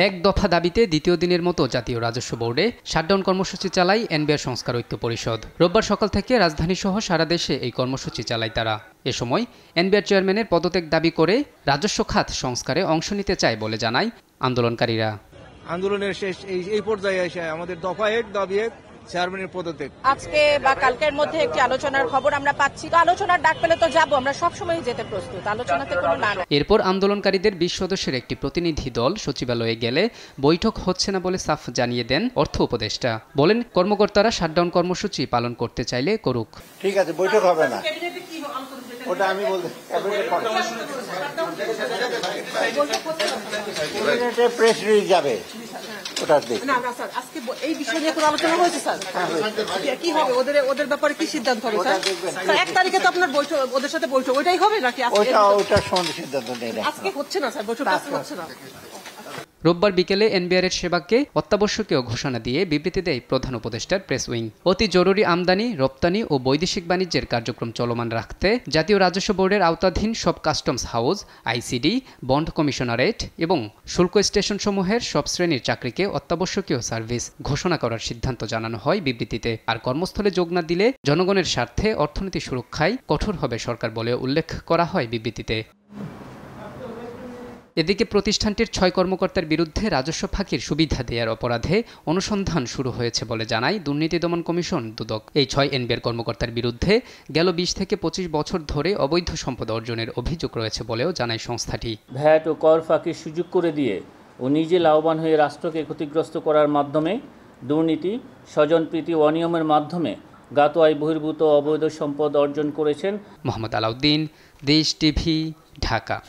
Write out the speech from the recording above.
এক দফা দাবিতে দ্বিতীয় দিনের মতো জাতীয় রাজস্ব বোর্ডে শাটডাউন কর্মসূচি চালায় এনবিআর সংস্কার ঐক্য পরিষদ। রোববার সকাল থেকে রাজধানীসহ সারা দেশে এই কর্মসূচি চালায় তারা। এ সময় এনবিআর চেয়ারম্যানের পদত্যাগ দাবি করে রাজস্ব খাত সংস্কারে অংশ নিতে চায় বলে জানায় আন্দোলনকারীরা। আন্দোলনের শেষ এই পর্যায়ে এসে আমাদের দফা ১ দাবি ১ চেয়ারম্যানের পদত্যাগ। আজকে বা কালকের মধ্যে একটি আলোচনার খবর আমরা পাচ্ছি। তো আলোচনার ডাক পেলে তো যাব, আমরা সবসময় যেতে প্রস্তুত, আলোচনাতে কোনো না। এরপর আন্দোলনকারীদের ২০ সদস্যের একটি প্রতিনিধি দল সচিবালয়ে গেলে বৈঠক হচ্ছে না বলে সাফ জানিয়ে দেন অর্থ উপদেষ্টা। বলেন কর্মকর্তারা শাটডাউন কর্মসূচি পালন করতে চাইলে করুক। ঠিক আছে, বৈঠক হবে না, ওটা আমি বলতে প্রেস রিলিজ যাবে। এই বিষয় নিয়ে কোনো আলোচনা হয়েছে স্যার? কি হবে ওদের ব্যাপারে কি সিদ্ধান্ত হবে স্যার? ১ তারিখে তো আপনার বৈঠক, ওদের সাথে বৈঠক, ওইটাই হবে নাকি? ওটা সিদ্ধান্ত নেই, আজকে হচ্ছে না স্যার, বৈঠক আজকে হচ্ছে না। রোববার বিকেলে এনবিআরের সেবাকে অত্যাবশ্যকীয় ঘোষণা দিয়ে বিবৃতি দেয় প্রধান উপদেষ্টার প্রেস উইং। অতি জরুরি আমদানি, রপ্তানি ও বৈদেশিক বাণিজ্যের কার্যক্রম চলমান রাখতে জাতীয় রাজস্ব বোর্ডের আওতাধীন সব customs house, ICD, bond commissionerate এবং শুল্ক স্টেশনসমূহের সব শ্রেণীর চাকরিকে অত্যাবশ্যকীয় সার্ভিস ঘোষণা করার সিদ্ধান্ত জানানো হয় বিবৃতিতে। আর কর্মস্থলে যোগ না দিলে জনগণের স্বার্থে অর্থনীতি সুরক্ষায় কঠোর হবে সরকার বলে উল্লেখ করা হয় বিবৃতিতে। এদিকে প্রতিষ্ঠানটির ৬ কর্মকর্তার বিরুদ্ধে রাজস্ব ফাঁকির সুবিধা দেওয়ার অপরাধে অনুসন্ধান শুরু হয়েছে বলে জানায় দুর্নীতি দমন কমিশন দুদক। এই ৬ এনবিআর কর্মকর্তার বিরুদ্ধে গেল ২০ থেকে ২৫ বছর ধরে অবৈধ সম্পদ অর্জনের অভিযোগ রয়েছে বলেও জানায় সংস্থাটি। ভ্যাট ও কর ফাঁকির সুযোগ করে দিয়ে ও নিজে লাভবান হয়ে রাষ্ট্রকে ক্ষতিগ্রস্ত করার মাধ্যমে দুর্নীতি, স্বজনপ্রীতি ও অনিয়মের মাধ্যমে জ্ঞাত আয় বহির্ভূত অবৈধ সম্পদ অর্জন করেছেন। মোহাম্মদ আলাউদ্দিন, দেশ টিভি, ঢাকা।